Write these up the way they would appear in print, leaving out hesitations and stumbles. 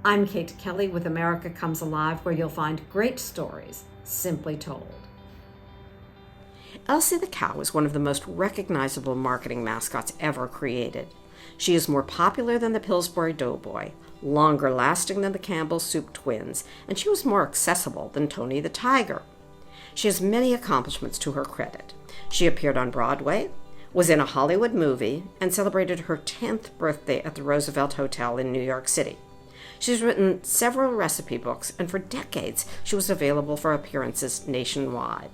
I'm Kate Kelly with America Comes Alive, where you'll find great stories simply told. Elsie the cow is one of the most recognizable marketing mascots ever created. She is more popular than the Pillsbury Doughboy, longer lasting than the Campbell Soup twins, and she was more accessible than Tony the Tiger. She has many accomplishments to her credit. She appeared on Broadway, was in a Hollywood movie, and celebrated her 10th birthday at the Roosevelt Hotel in New York City. She's written several recipe books, and for decades she was available for appearances nationwide.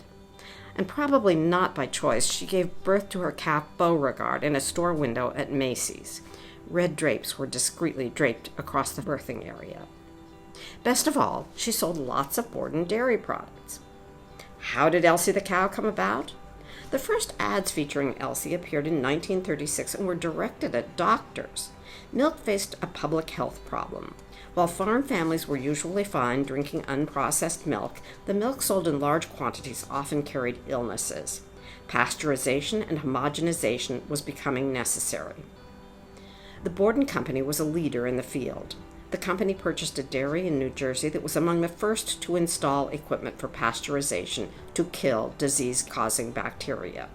And probably not by choice, she gave birth to her calf Beauregard in a store window at Macy's. Red drapes were discreetly draped across the birthing area. Best of all, she sold lots of Borden dairy products. How did Elsie the cow come about? The first ads featuring Elsie appeared in 1936 and were directed at doctors. Milk faced a public health problem. While farm families were usually fine drinking unprocessed milk, the milk sold in large quantities often carried illnesses. Pasteurization and homogenization was becoming necessary. The Borden Company was a leader in the field. The company purchased a dairy in New Jersey that was among the first to install equipment for pasteurization to kill disease-causing bacteria.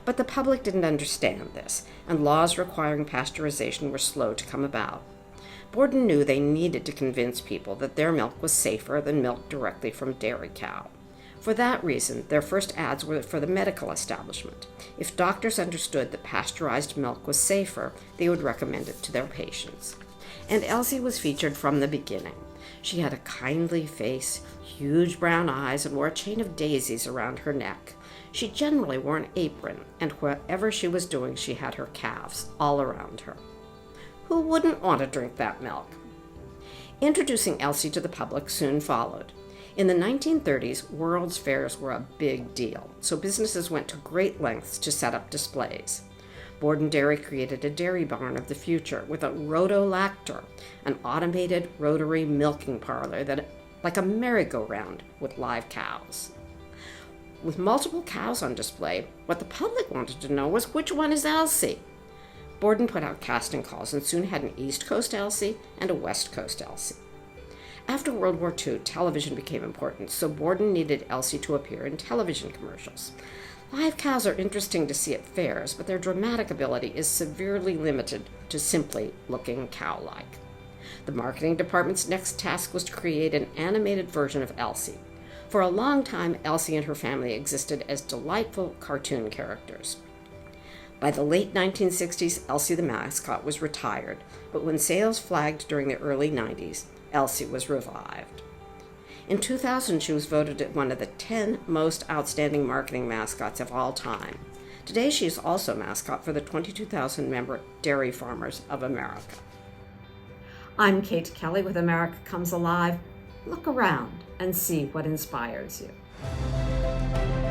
But the public didn't understand this, and laws requiring pasteurization were slow to come about. Borden knew they needed to convince people that their milk was safer than milk directly from dairy cow. For that reason, their first ads were for the medical establishment. If doctors understood that pasteurized milk was safer, they would recommend it to their patients. And Elsie was featured from the beginning. She had a kindly face, huge brown eyes, and wore a chain of daisies around her neck. She generally wore an apron, and whatever she was doing, she had her calves all around her. Who wouldn't want to drink that milk? Introducing Elsie to the public soon followed. In the 1930s, World's Fairs were a big deal, so businesses went to great lengths to set up displays. Borden Dairy created a dairy barn of the future with a rotolactor, an automated rotary milking parlor that, like a merry-go-round with live cows. With multiple cows on display, what the public wanted to know was, which one is Elsie? Borden put out casting calls and soon had an East Coast Elsie and a West Coast Elsie. After World War II, television became important, so Borden needed Elsie to appear in television commercials. Live cows are interesting to see at fairs, but their dramatic ability is severely limited to simply looking cow-like. The marketing department's next task was to create an animated version of Elsie. For a long time, Elsie and her family existed as delightful cartoon characters. By the late 1960s, Elsie the mascot was retired, but when sales flagged during the early 90s, Elsie was revived. In 2000, she was voted one of the 10 most outstanding marketing mascots of all time. Today, she is also mascot for the 22,000-member Dairy Farmers of America. I'm Kate Kelly with America Comes Alive. Look around and see what inspires you.